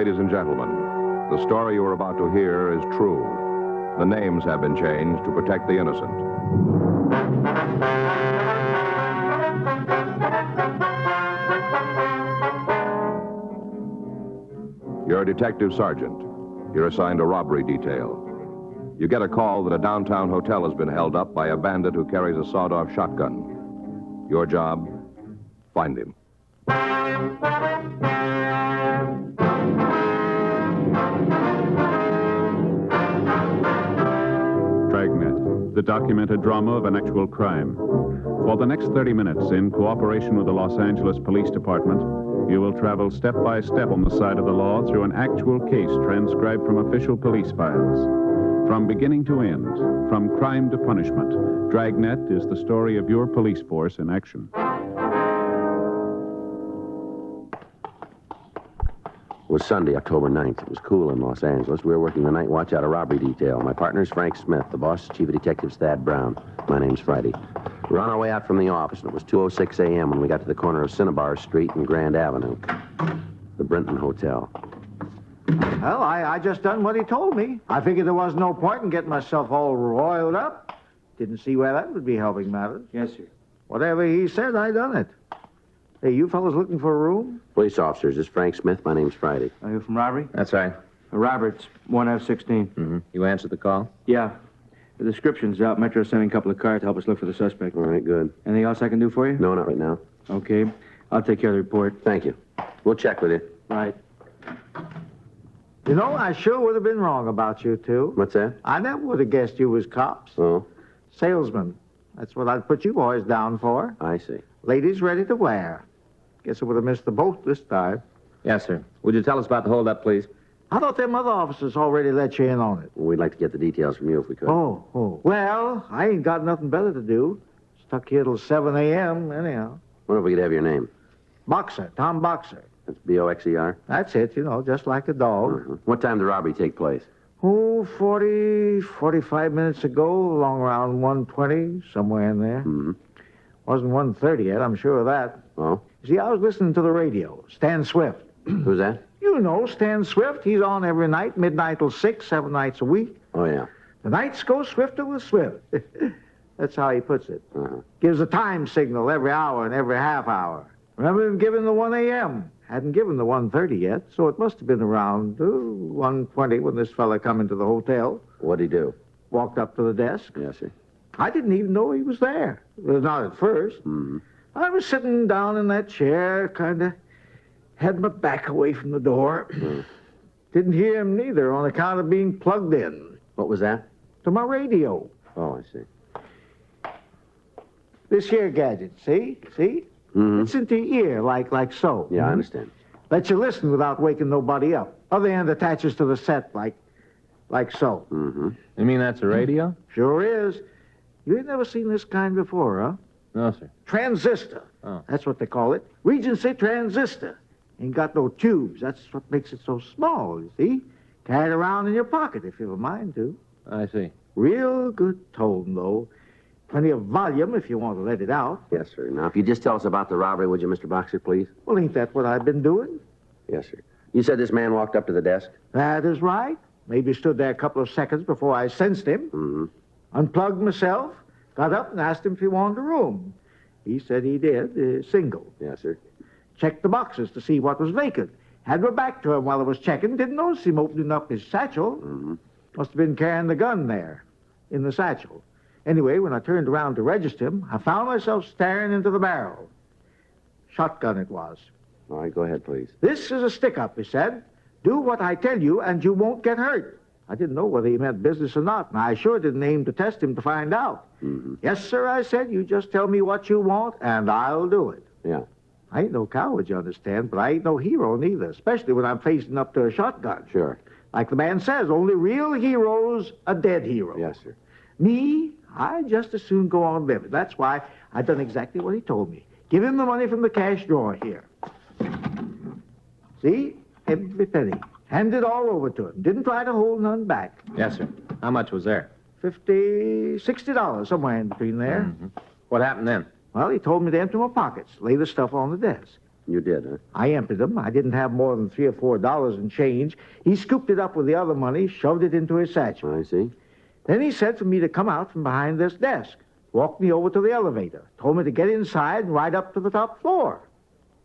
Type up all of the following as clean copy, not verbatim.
ladies and gentlemen. The story you are about to hear is true. The names have been changed to protect the innocent. You're a detective sergeant. You're assigned a robbery detail. You get a call that a downtown hotel has been held up by a bandit who carries a sawed-off shotgun. Your job, find him. Dragnet, the documented drama of an actual crime. For the next 30 minutes, in cooperation with the Los Angeles Police Department, you will travel step by step on the side of the law through an actual case transcribed from official police files. From beginning to end, from crime to punishment, Dragnet is the story of your police force in action. It was Sunday, October 9th. It was cool in Los Angeles. We were working the night watch out of robbery detail. My partner's Frank Smith. The boss is Chief of Detectives Thad Brown. My name's Friday. We were on our way out from the office, and it was 2:06 a.m. when we got to the corner of Cinnabar Street and Grand Avenue. The Brenton Hotel. Well, I just done what he told me. I figured there was no point in getting myself all roiled up. Didn't see where that would be helping matters. Yes, sir. Whatever he said, I done it. Hey, you fellas looking for a room? Police officers, this is Frank Smith. My name's Friday. Are you from robbery? That's right. Roberts, 1F16. Mm-hmm. You answered the call? Yeah. The description's out. Metro's sending a couple of cars to help us look for the suspect. All right, good. Anything else I can do for you? No, not right now. Okay. I'll take care of the report. Thank you. We'll check with you. Right. You know, I sure would have been wrong about you two. What's that? I never would have guessed you was cops. Oh, Salesmen. That's what I'd put you boys down for. I see. Ladies ready to wear. Guess I would have missed the boat this time. Yes, sir. Would you tell us about the holdup, please? I thought them other officers already let you in on it. We'd like to get the details from you if we could. Oh. Well, I ain't got nothing better to do. Stuck here till 7 a.m. anyhow. Wonder if we could have your name. Boxer, Tom Boxer. That's Boxer. That's it, just like a dog. Uh-huh. What time did the robbery take place? 45 minutes ago, along around 1:20, somewhere in there. Mm-hmm. Wasn't 1:30 yet, I'm sure of that. Oh? See, I was listening to the radio. Stan Swift. Who's that? You know Stan Swift. He's on every night, midnight till 6, 7 nights a week. Oh, yeah. The nights go swifter with Swift. That's how he puts it. Uh-huh. Gives a time signal every hour and every half hour. Remember him giving the 1 a.m.? Hadn't given the 1:30 yet, so it must have been around 1:20 when this fella come into the hotel. What'd he do? Walked up to the desk. Yes, sir. I didn't even know he was there. Well, not at first. Mm-hmm. I was sitting down in that chair, kind of had my back away from the door. Didn't hear him neither on account of being plugged in What was that? to my radio. Oh, I see. This here gadget, see? Mm-hmm. It's into your ear, like so. Yeah, I understand. Lets you listen without waking nobody up. Other end attaches to the set, like so. Mm-hmm. You mean that's a radio? Sure is. You ain't never seen this kind before, huh? No, sir. Transistor. Oh. That's what they call it. Regency transistor. Ain't got no tubes. That's what makes it so small, you see? Carry it around in your pocket if you have a mind to. I see. Real good tone, though. Plenty of volume if you want to let it out. Yes, sir. Now, if you just tell us about the robbery, would you, Mr. Boxer, please? Well, ain't that what I've been doing? Yes, sir. You said this man walked up to the desk? That is right. Maybe stood there a couple of seconds before I sensed him. Mm-hmm. Unplugged myself, got up and asked him if he wanted a room. He said he did, single. Yes, sir. Checked the boxes to see what was vacant. Had my back to him while I was checking. Didn't notice him opening up his satchel. Mm-hmm. Must have been carrying the gun there, in the satchel. Anyway, when I turned around to register him, I found myself staring into the barrel. Shotgun it was. All right, go ahead, please. This is a stick-up, he said. Do what I tell you, and you won't get hurt. I didn't know whether he meant business or not, and I sure didn't aim to test him to find out. Mm-hmm. Yes, sir, I said. You just tell me what you want, and I'll do it. Yeah. I ain't no coward, you understand, but I ain't no hero neither, especially when I'm facing up to a shotgun. Sure. Like the man says, only real heroes are dead heroes. Yes, sir. Me, I'd just as soon go on living. That's why I done exactly what he told me. Give him the money from the cash drawer here. See? Every penny. Hand it all over to him. Didn't try to hold none back. Yes, sir. How much was there? $60, somewhere in between there. Mm-hmm. What happened then? Well, he told me to empty my pockets, lay the stuff on the desk. You did, huh? I emptied them. I didn't have more than $3 or $4 in change. He scooped it up with the other money, shoved it into his satchel. I see. Then he said for me to come out from behind this desk, walked me over to the elevator, told me to get inside and ride up to the top floor.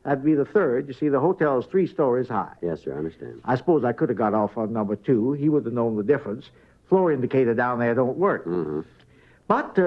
That'd be the third. You see, the hotel's 3 stories high. Yes, sir, I understand. I suppose I could have got off on number 2. He would have known the difference. Floor indicator down there don't work. Mm-hmm. But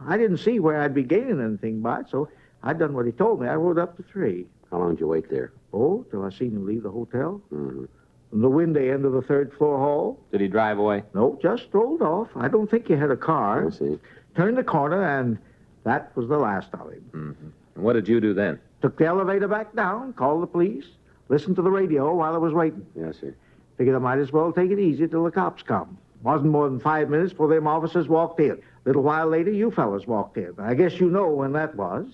I didn't see where I'd be gaining anything by it, so I done what he told me. I rode up to 3. How long did you wait there? Oh, till I seen him leave the hotel. Mm-hmm. From the window end of the 3rd floor hall. Did he drive away? No, just strolled off. I don't think he had a car. I see. Turned the corner, and that was the last of him. Mm-hmm. And what did you do then? Took the elevator back down, called the police, listened to the radio while I was waiting. Yes, sir. Figured I might as well take it easy till the cops come. Wasn't more than 5 minutes before them officers walked in. Little while later, you fellas walked in. I guess you know when that was.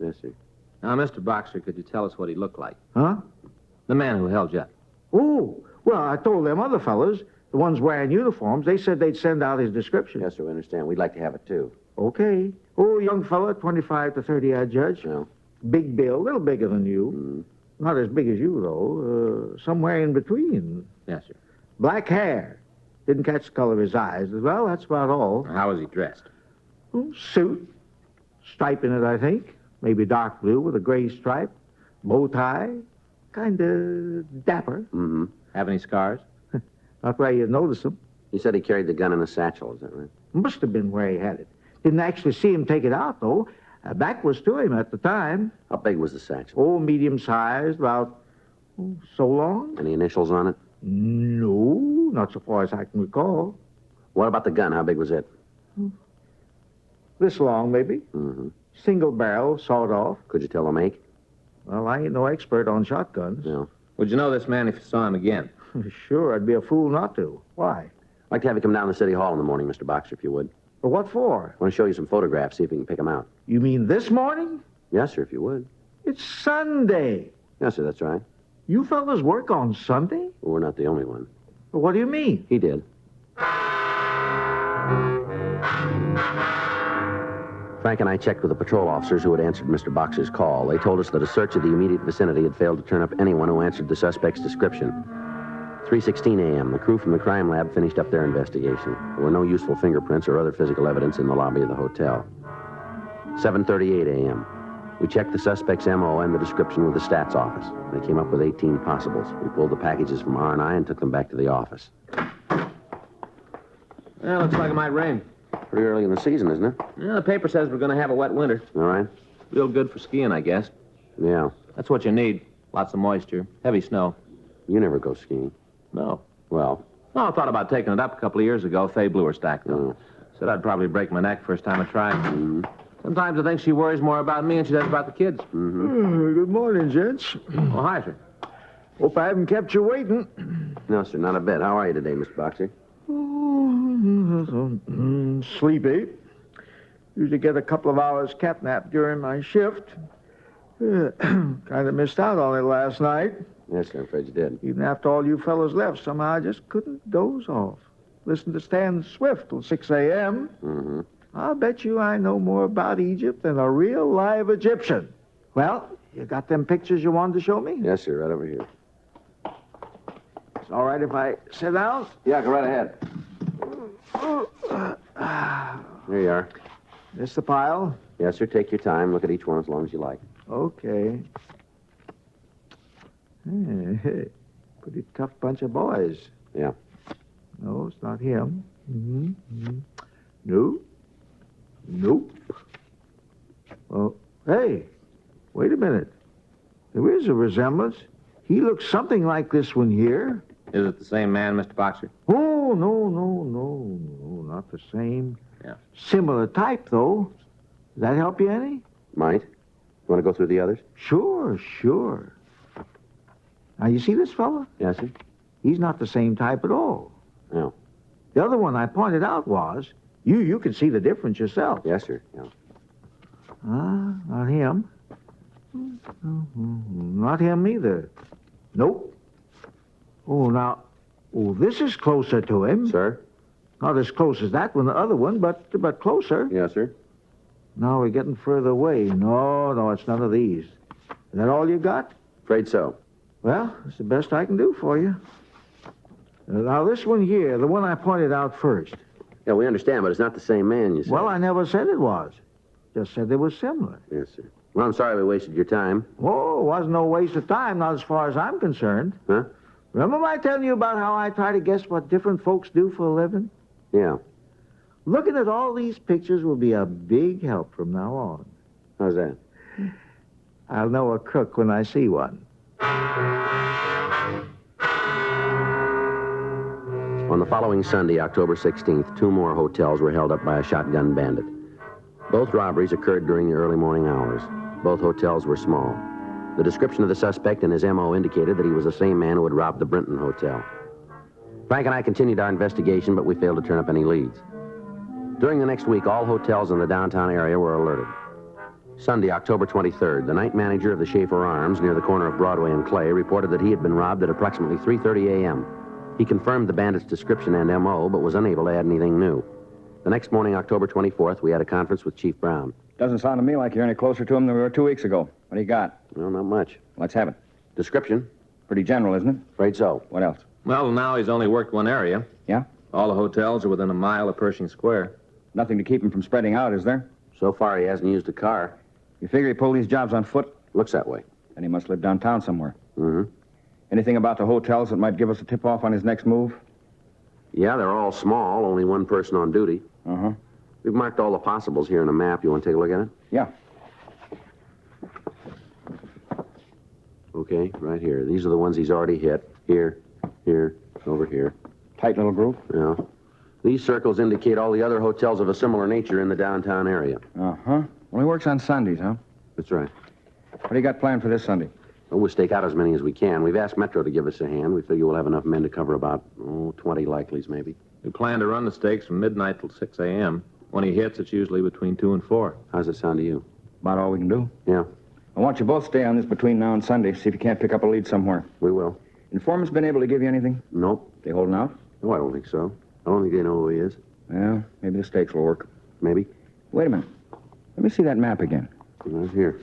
Yes, sir. Now, Mr. Boxer, could you tell us what he looked like? Huh? The man who held you up. Oh, well, I told them other fellas, the ones wearing uniforms, they said they'd send out his description. Yes, sir, we understand. We'd like to have it, too. Okay. Oh, young fella, 25 to 30, I judge. No. Big build, a little bigger than you. Not as big as you, though. Somewhere in between. Yes, sir. Black hair. Didn't catch the color of his eyes. Well, that's about all. How was he dressed? Suit. Stripe in it, I think. Maybe dark blue with a gray stripe. Bow tie. Kind of dapper. Mm-hmm. Have any scars? Not where you'd notice him. He said he carried the gun in a satchel, is that right? Must have been where he had it. Didn't actually see him take it out, though. Back was to him at the time. How big was the satchel? Oh, medium-sized, about so long. Any initials on it? No, not so far as I can recall. What about the gun? How big was it? This long, maybe. Mm-hmm. Single barrel, sawed off. Could you tell the make? Well, I ain't no expert on shotguns. No. Would you know this man if you saw him again? Sure, I'd be a fool not to. Why? I'd like to have you come down to City Hall in the morning, Mr. Boxer, if you would. But what for? I want to show you some photographs, see if you can pick them out. You mean this morning? Yes, sir, if you would. It's Sunday. Yes, sir, that's right. You fellas work on Sunday? Well, we're not the only one. What do you mean? He did. Frank and I checked with the patrol officers who had answered Mr. Boxer's call. They told us that a search of the immediate vicinity had failed to turn up anyone who answered the suspect's description. 3:16 a.m., the crew from the crime lab finished up their investigation. There were no useful fingerprints or other physical evidence in the lobby of the hotel. 7:38 a.m., we checked the suspect's M.O. and the description with the stats office. They came up with 18 possibles. We pulled the packages from R&I and took them back to the office. Well, looks like it might rain. Pretty early in the season, isn't it? Yeah, the paper says we're going to have a wet winter. All right. Real good for skiing, I guess. Yeah. That's what you need. Lots of moisture. Heavy snow. You never go skiing. No. Well, Oh, I thought about taking it up a couple of years ago. Fay blew her stack, though. Said I'd probably break my neck first time I tried. Sometimes I think she worries more about me than she does about the kids. Good morning, gents. Oh, hi, sir. Hope I haven't kept you waiting. no, sir, not a bit. How are you today, Mr. Boxer? Sleepy. Usually get a couple of hours cat nap during my shift. Kind of missed out on it last night. Yes, sir, I'm afraid you did. Even after all you fellas left, somehow I just couldn't doze off. Listen to Stan Swift till 6 a.m. Mm-hmm. I'll bet you I know more about Egypt than a real live Egyptian. Well, you got them pictures you wanted to show me? Yes, sir, right over here. It's all right if I sit down? Yeah, go right ahead. There you are. This the pile? Yes, sir, take your time. Look at each one as long as you like. Okay. Pretty tough bunch of boys. Yeah. No, it's not him. Nope. Nope. Oh, hey, wait a minute. There is a resemblance. He looks something like this one here. Is it the same man, Mr. Boxer? Oh, no, not the same. Yeah. Similar type, though. Does that help you any? Might. You want to go through the others? Sure. Now, you see this fella? Yes, sir. He's not the same type at all. No. The other one I pointed out was, you can see the difference yourself. Yes, sir. Yeah. Not him. Not him either. Nope. This is closer to him. Sir? Not as close as that one, the other one, but closer. Yes, sir. Now we're getting further away. No, it's none of these. Is that all you got? Afraid so. Well, it's the best I can do for you. Now, this one here, the one I pointed out first. Yeah, we understand, but it's not the same man, you said. Well, I never said it was. Just said they were similar. Yes, sir. Well, I'm sorry we wasted your time. Oh, it wasn't no waste of time, not as far as I'm concerned. Huh? Remember I telling you about how I try to guess what different folks do for a living? Yeah. Looking at all these pictures will be a big help from now on. How's that? I'll know a crook when I see one. On the following Sunday, October 16th, 2 more hotels were held up by a shotgun bandit. Both robberies occurred during the early morning hours. Both hotels were small. The description of the suspect and his M.O. indicated that he was the same man who had robbed the Brinton Hotel. Frank and I continued our investigation, but we failed to turn up any leads. During the next week, all hotels in the downtown area were alerted. Sunday, October 23rd, the night manager of the Schaefer Arms near the corner of Broadway and Clay reported that he had been robbed at approximately 3:30 a.m. He confirmed the bandit's description and M.O., but was unable to add anything new. The next morning, October 24th, we had a conference with Chief Brown. Doesn't sound to me like you're any closer to him than we were 2 weeks ago. What do you got? Well, not much. Let's have it. Description? Pretty general, isn't it? Afraid so. What else? Well, now he's only worked one area. Yeah? All the hotels are within a mile of Pershing Square. Nothing to keep him from spreading out, is there? So far, he hasn't used a car. You figure he pulled these jobs on foot? Looks that way. Then he must live downtown somewhere. Mm-hmm. Anything about the hotels that might give us a tip-off on his next move? Yeah, they're all small, only one person on duty. Uh-huh. We've marked all the possibles here on a map. You want to take a look at it? Yeah. Okay, right here. These are the ones he's already hit. Here, here, over here. Tight little group? Yeah. These circles indicate all the other hotels of a similar nature in the downtown area. Uh-huh. Well, he works on Sundays, huh? That's right. What do you got planned for this Sunday? Well, we'll stake out as many as we can. We've asked Metro to give us a hand. We figure we'll have enough men to cover about, 20 likelies, maybe. We plan to run the stakes from midnight till 6 a.m. When he hits, it's usually between 2 and 4. How's it sound to you? About all we can do. Yeah, I want you both stay on this between now and Sunday. See if you can't pick up a lead somewhere. we will. Informant's been able to give you anything? Nope. They holding out? No, I don't think so. I don't think they know who he is. Well, maybe the stakes will work. Maybe. Wait a minute. Let me see that map again. Right here.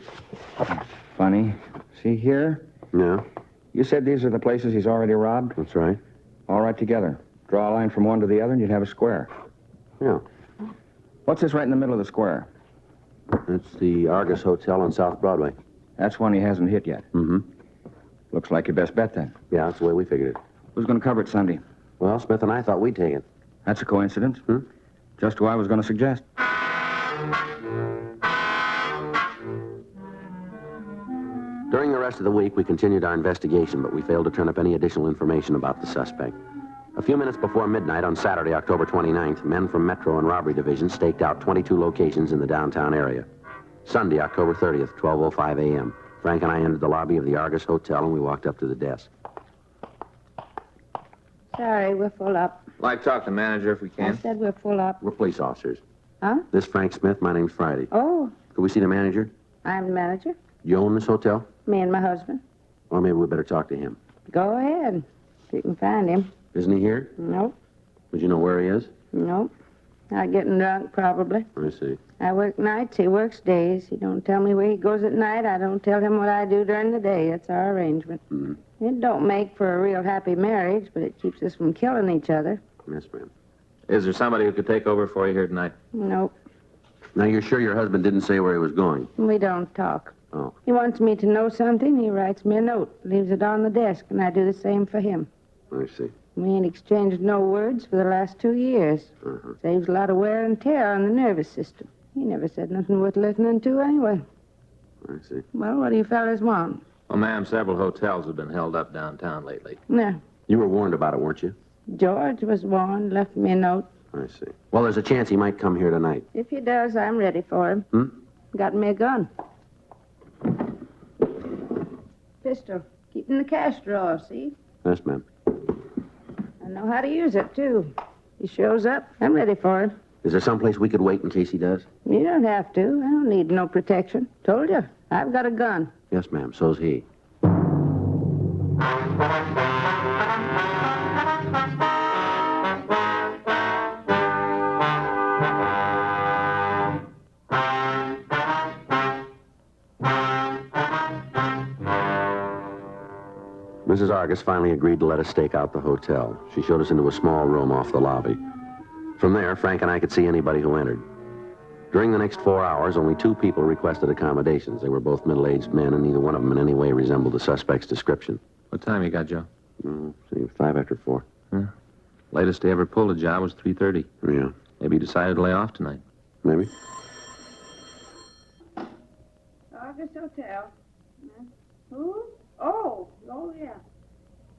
Funny. See here? Yeah, You said these are the places he's already robbed? that's right. All right together. Draw a line from one to the other and you'd have a square. Yeah. What's this right in the middle of the square? That's the Argus Hotel on South Broadway. That's one he hasn't hit yet. Mm-hmm. Looks like your best bet then. Yeah, that's the way we figured it. Who's going to cover it Sunday? Well, Smith and I thought we'd take it. That's a coincidence. Hmm? Just who I was going to suggest. During the rest of the week, we continued our investigation, but we failed to turn up any additional information about the suspect. A few minutes before midnight on Saturday, October 29th, men from Metro and Robbery Division staked out 22 locations in the downtown area. Sunday, October 30th, 12:05 a.m. Frank and I entered the lobby of the Argus Hotel, and we walked up to the desk. Sorry, we're full up. Like to talk to the manager if we I can. said we're full up. We're police officers. Huh? This Frank Smith. My name's Friday. Oh, Could we see the manager? I'm the manager. You own this hotel? Me and my husband. Or maybe we better talk to him. Go ahead. If you can find him. Isn't he here? Nope. Would you know where he is? Nope. Not getting drunk, probably. I see. I work nights, he works days. He don't tell me where he goes at night. I don't tell him what I do during the day. That's our arrangement. Mm-hmm. It don't make for a real happy marriage, but it keeps us from killing each other. Yes, ma'am. Is there somebody who could take over for you here tonight? Nope. Now, you're sure your husband didn't say where he was going? We don't talk. Oh. He wants me to know something, he writes me a note, leaves it on the desk, and I do the same for him. I see. We ain't exchanged no words for the last 2 years. Uh-huh. Saves a lot of wear and tear on the nervous system. He never said nothing worth listening to anyway. I see. Well, what do you fellas want? Well, ma'am, several hotels have been held up downtown lately. No. You were warned about it, weren't you? George was warned, left me a note. I see. Well, there's a chance he might come here tonight. If he does, I'm ready for him. Hmm? Got me a gun. Pistol. Keep in the cash drawer, see? Yes, ma'am. I know how to use it, too. He shows up, I'm ready for him. Is there someplace we could wait in case he does? You don't have to. I don't need no protection. Told you. I've got a gun. Yes, ma'am. So's he. Mrs. Argus finally agreed to let us stake out the hotel. She showed us into a small room off the lobby. From there, Frank and I could see anybody who entered. During the next 4 hours, only 2 people requested accommodations. They were both middle-aged men, and neither one of them in any way resembled the suspect's description. What time you got, Joe? See, 5 after 4. Latest they ever pulled a job was 3:30. Yeah, Maybe he decided to lay off tonight. maybe. August Hotel. Who? Oh, yeah.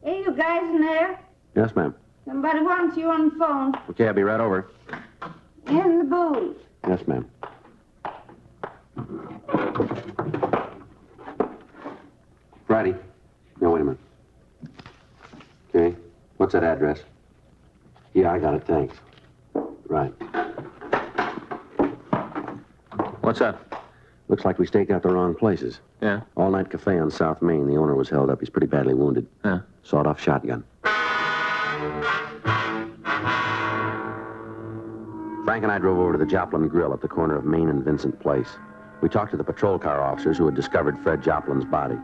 Hey, you guys in there? Yes, ma'am. Somebody wants you on the phone. Okay, I'll be right over. In the booth. Yes, ma'am. Friday. No, wait a minute. Okay. What's that address? Yeah, I got it, thanks. Right. What's up? Looks like we staked out the wrong places. Yeah? All-night cafe on South Main. The owner was held up. He's pretty badly wounded. Yeah. Sawed-off shotgun. Frank and I drove over to the Joplin Grill at the corner of Main and Vincent Place. We talked to the patrol car officers who had discovered Fred Joplin's body.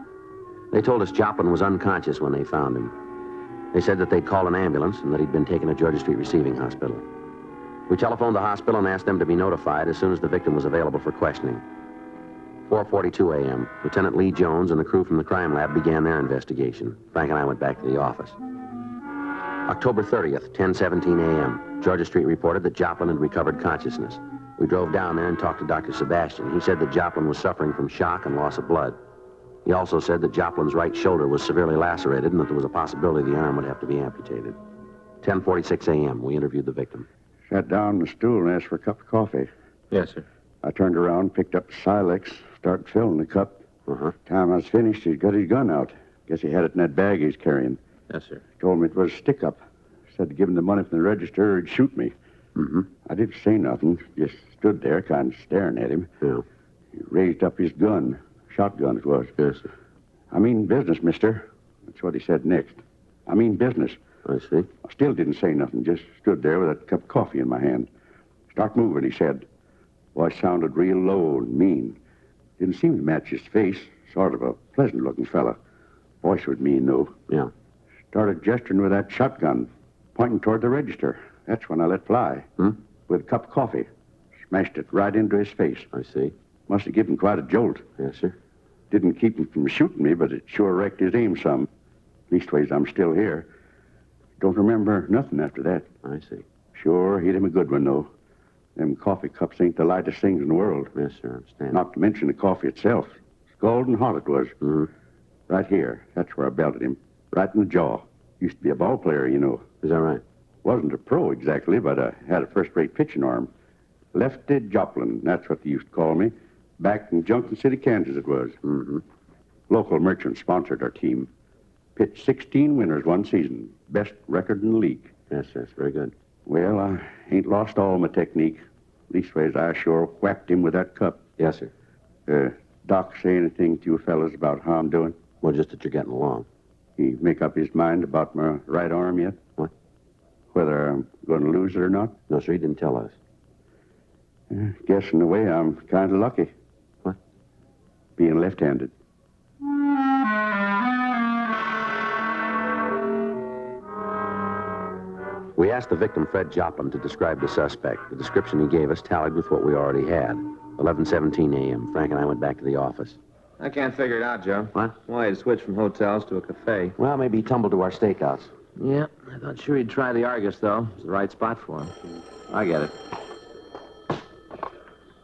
They told us Joplin was unconscious when they found him. They said that they'd called an ambulance and that he'd been taken to Georgia Street Receiving Hospital. We telephoned the hospital and asked them to be notified as soon as the victim was available for questioning. 4:42 a.m., Lieutenant Lee Jones and the crew from the crime lab began their investigation. Frank and I went back to the office. October 30th, 10:17 a.m., Georgia Street reported that Joplin had recovered consciousness. We drove down there and talked to Dr. Sebastian. He said that Joplin was suffering from shock and loss of blood. He also said that Joplin's right shoulder was severely lacerated and that there was a possibility the arm would have to be amputated. 10:46 a.m., we interviewed the victim. Sat down on the stool and asked for a cup of coffee. Yes, sir. I turned around, picked up the Silex, started filling the cup. Time I was finished, he'd got his gun out. Guess he had it in that bag he's carrying. Yes, sir. Told me it was a stick-up. Said to give him the money from the register or he'd shoot me. I didn't say nothing, just stood there kind of staring at him. Yeah. He raised up his gun. Shotgun it was. Yes, sir. I mean business, mister. That's what he said next. I mean business. I see. I still didn't say nothing, just stood there with that cup of coffee in my hand. Start moving, he said. Voice sounded real low and mean. Didn't seem to match his face. Sort of a pleasant-looking fella. Voice was mean, though. Yeah. Started gesturing with that shotgun, pointing toward the register. That's when I let fly. With a cup of coffee. Smashed it right into his face. I see. Must have given him quite a jolt. Yes, sir. Didn't keep him from shooting me, but it sure wrecked his aim some. Leastways, I'm still here. Don't remember nothing after that. I see. Sure, hit him a good one, though. Them coffee cups ain't the lightest things in the world. Yes, sir, I understand. Not to mention the coffee itself. Scalding hot it was. Right here. That's where I belted him. Right in the jaw. Used to be a ball player, you know. Is that right? Wasn't a pro exactly, but I had a first-rate pitching arm. Lefty Joplin, that's what they used to call me. Back in Junction City, Kansas it was. Local merchant sponsored our team. Pitched 16 winners one season. Best record in the league. Yes, sir, it's very good. Well, I ain't lost all my technique. Leastways, I sure whacked him with that cup. Yes, sir. Doc say anything to you fellas about how I'm doing? Well, just that you're getting along. He make up his mind about my right arm yet? What? Whether I'm going to lose it or not? No, sir, he didn't tell us. Guess in a way I'm kind of lucky. What? Being left-handed. We asked the victim, Fred Joplin, to describe the suspect. The description he gave us tallied with what we already had. 11:17 a.m. Frank and I went back to the office. I can't figure it out, Joe. What? Why he'd switch from hotels to a cafe. Well, maybe he tumbled to our stakeouts. Yeah, I thought sure he'd try the Argus, though. It's the right spot for him. I get it.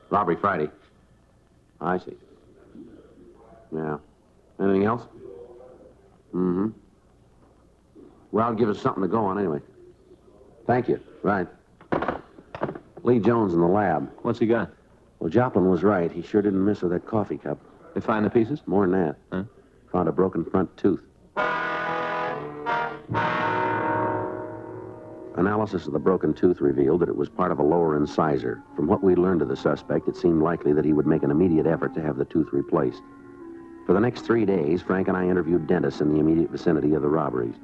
Robbery Friday. I see. Yeah. Anything else? Well, give us something to go on anyway. Thank you. Right. Lee Jones in the lab. What's he got? Well, Joplin was right. He sure didn't miss with that coffee cup. They find the pieces? More than that. Huh? Found a broken front tooth. Analysis of the broken tooth revealed that it was part of a lower incisor. From what we learned of the suspect, it seemed likely that he would make an immediate effort to have the tooth replaced. For the next 3 days, Frank and I interviewed dentists in the immediate vicinity of the robberies.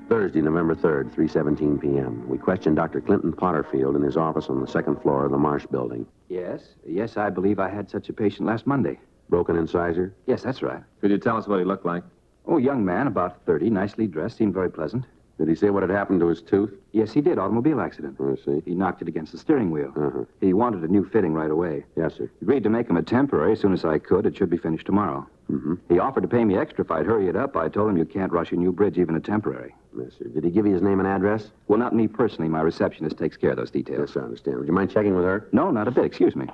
Thursday, November 3rd, 3:17 p.m. We questioned Dr. Clinton Potterfield in his office on the second floor of the Marsh building. Yes, I believe I had such a patient last Monday. Broken incisor? Yes, that's right. Could you tell us what he looked like? Oh, young man, about 30, nicely dressed, seemed very pleasant. Did he say what had happened to his tooth? Yes, he did. Automobile accident. I see. He knocked it against the steering wheel. Uh-huh. He wanted a new fitting right away. Yes, sir. Agreed to make him a temporary as soon as I could. It should be finished tomorrow. Mm-hmm. He offered to pay me extra if I'd hurry it up. I told him you can't rush a new bridge, even a temporary. Yes, sir. Did he give you his name and address? Well, not me personally. My receptionist takes care of those details. Yes, I understand. Would you mind checking with her? No, not a bit. Excuse me.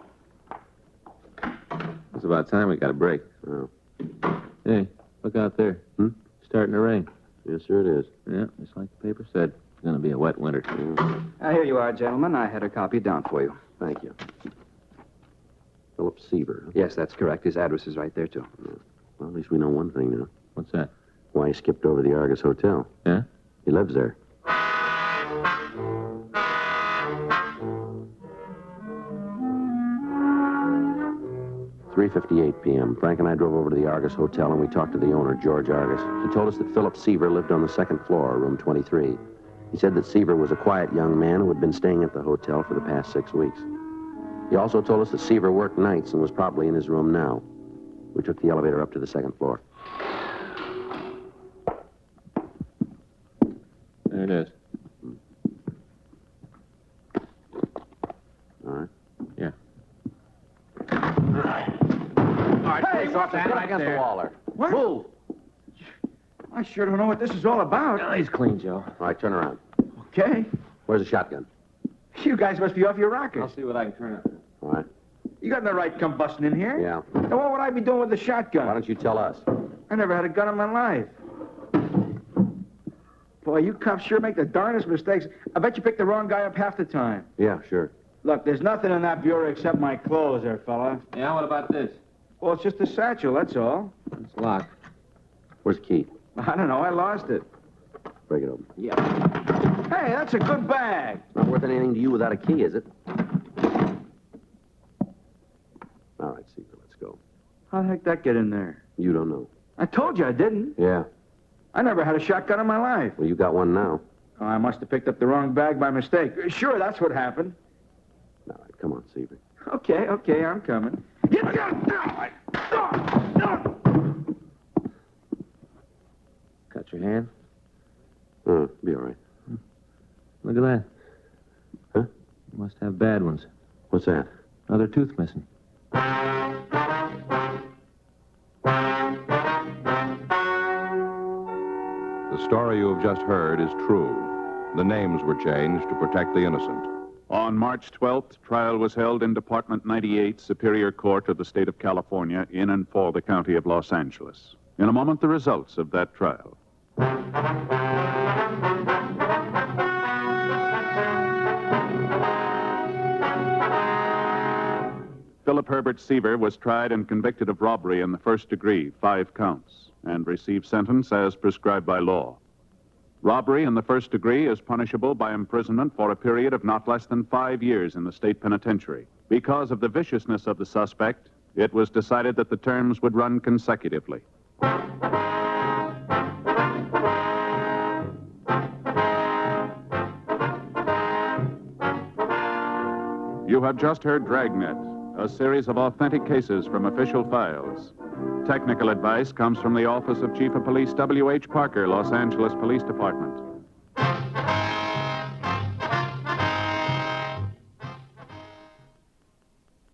It's about time we got a break. Oh. Hey, look out there. Hmm? Starting to rain. Yes, sir, it is. Yeah, just like the paper said. It's going to be a wet winter. Here you are, gentlemen. I had a copy down for you. Thank you. Philip Seaver. Yes, that's correct. His address is right there, too. Well, at least we know one thing now. What's that? Why he skipped over to the Argus Hotel. Yeah? He lives there. 3:58 p.m. Frank and I drove over to the Argus Hotel, and we talked to the owner, George Argus. He told us that Philip Seaver lived on the second floor, room 23. He said that Seaver was a quiet young man who had been staying at the hotel for the past 6 weeks. He also told us that Seaver worked nights and was probably in his room now. We took the elevator up to the second floor. There it is. All right. Yeah. Hey, off the against the wall there. What? Move. I sure don't know what this is all about. Oh, he's clean, Joe. All right, turn around. Okay. Where's the shotgun? You guys must be off your rockers. I'll see what I can turn up. All right. You got no right combusting in here. Yeah. Now, what would I be doing with the shotgun? Why don't you tell us? I never had a gun in my life. Boy, you cops sure make the darndest mistakes. I bet you picked the wrong guy up half the time. Yeah, sure. Look, there's nothing in that bureau except my clothes there, fella. Yeah, what about this? Well, it's just a satchel, that's all. It's locked. Where's the key? I don't know, I lost it. Break it open. Yeah. Hey, that's a good bag. Not worth anything to you without a key, is it? All right, Seaver, let's go. How the heck that get in there? You don't know. I told you I didn't. Yeah. I never had a shotgun in my life. Well, you got one now. Oh, I must have picked up the wrong bag by mistake. Sure, that's what happened. All right, come on, Seaver. Okay, I'm coming. Cut your hand? Be all right. Look at that. Huh? You must have bad ones. What's that? Another tooth missing. The story you have just heard is true. The names were changed to protect the innocent. On March 12th, trial was held in Department 98, Superior Court of the State of California, in and for the County of Los Angeles. In a moment, the results of that trial. Philip Herbert Seaver was tried and convicted of robbery in the first degree, 5 counts, and received sentence as prescribed by law. Robbery in the first degree is punishable by imprisonment for a period of not less than 5 years in the state penitentiary. Because of the viciousness of the suspect, it was decided that the terms would run consecutively. You have just heard Dragnet, a series of authentic cases from official files. Technical advice comes from the Office of Chief of Police W.H. Parker, Los Angeles Police Department.